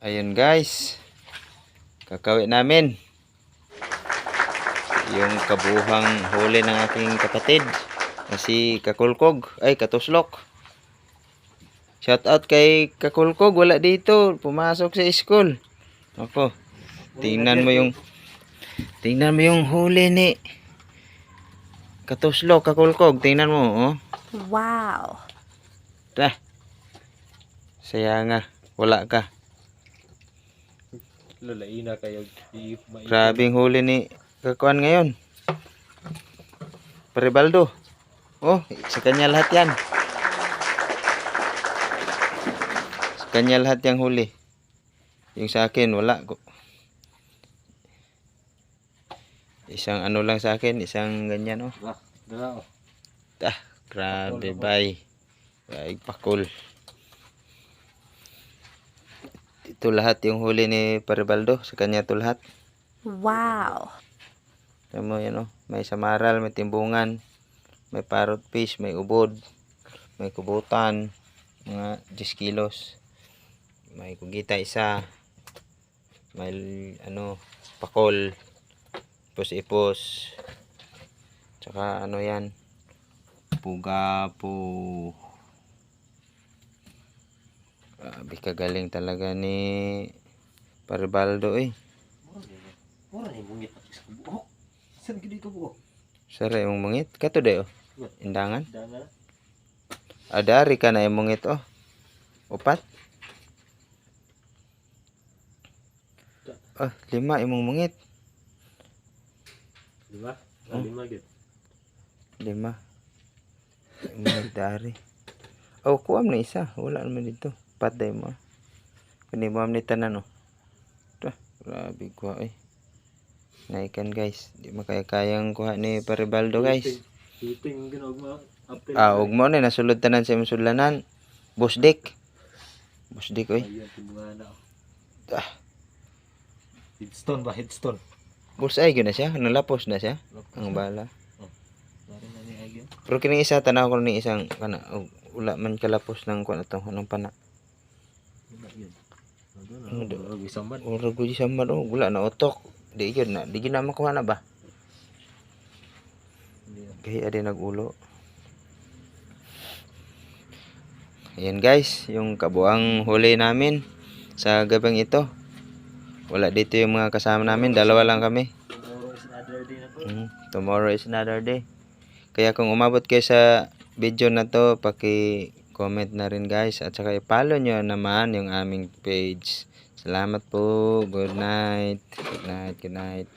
Ayun guys, kakawin namin yung kabuhang huli ng aking kapatid na si Kakulkog, ay Katuslok. Shout out kay Kakulkog, wala dito, pumasok sa school. Ako, tingnan mo yung huli ni Katuslok, Kakulkog, tingnan mo, oh. Wow. Saya nga, wala ka. Lalaina kayo. Grabing huli ni Kakuan ngayon. Paribaldo. Oh, sa kanya lahat yan. Sa kanya lahat yung huli. Yung sa akin, wala. Isang ano lang sa akin, isang ganyan, oh. Grabe, bye. Bye, pakul. Ito lahat yung huli ni Paribaldo. Sa kanya ito lahat. Wow. Alam mo yan, oh. May samaral, may timbungan, may parrot fish, may ubod, may kubutan, mga 10 kilos. May kugita isa, may ano, pakol, ipos-ipos, tsaka ano yan, pugapo. Grabe kagaling talaga ni Paribaldo, eh. Sara yung mungit. Kato dayo. Indangan. Adari ka na yung mungit, oh. Upat. Oh, 5 yung mungit. 5? Oh. 5 gid. 5. Mungit dari. Oh, kuwam na isa. Wala naman dito. 4 dayo mo. Kani mo ni tanan, oh. Grabe kuha, eh. Naikan guys, di makaya-kayang kuha ni Paribaldo guys. Ugmo na nasulod tanan sa imong sudlanan. Busdik. Busdik, oy. Headstone ba? Headstone. Busay gyud na siya, nalapos na siya. Ang bala. Pero kini isa tanaw ko ni isang kana wala man kalapos ng kuan ato anong pana. Ora gyud samad, oh, wala na utok. Di gyud na makuha na ba? Kaya adi nagulo. Ayan guys, yung kabuang huli namin sa gabing ito. Wala dito yung mga kasama namin, dalawa lang kami. Tomorrow is another day. Kaya kung umabot kayo sa video na to, paki-comment na rin guys. At saka i-follow nyo naman yung aming page. Salamat po. Good night. Good night. Good night.